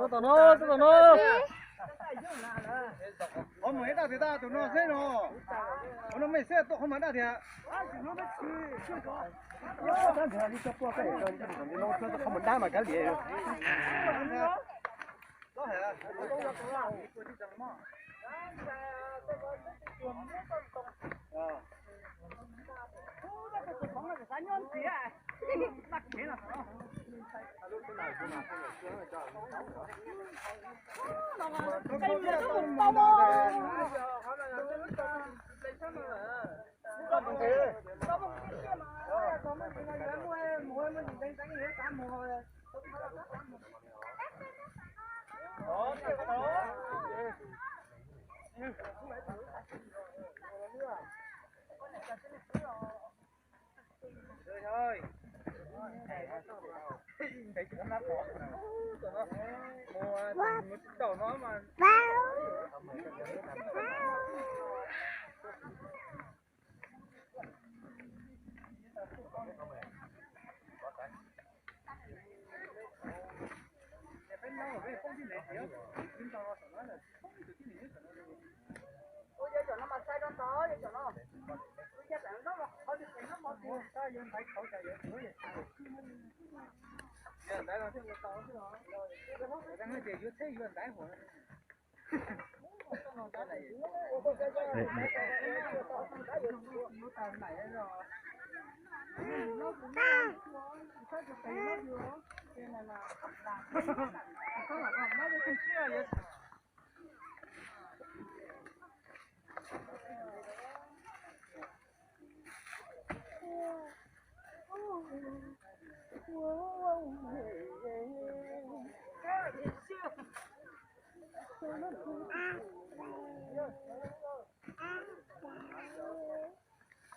tụi nó. Ông mấy đào thì ta tụi nó thế nó. Nó mấy xe tụi không bán đào thì à? Nó mới chưa có. Đang thì đi cho qua cái này rồi, nó không bán đá mà cái gì. Đó hả? Thôi. Thấy chúng nó bỏ. Mua đầu nó mà. Ôi giờ nó mà sai đó đó, giờ nó. Tôi chắc là nó khỏi được nó mà mua, ta giờ phải khẩu trời vậy. Giờ tại nó thêm cái to chứ nó. Rồi đang nói chuyện thế vừa tái hồi.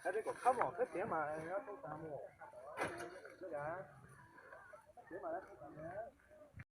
Cái của khóc một cái tiếng mà nó không sao mua. Cái đó. Tiếng mà nó không sao.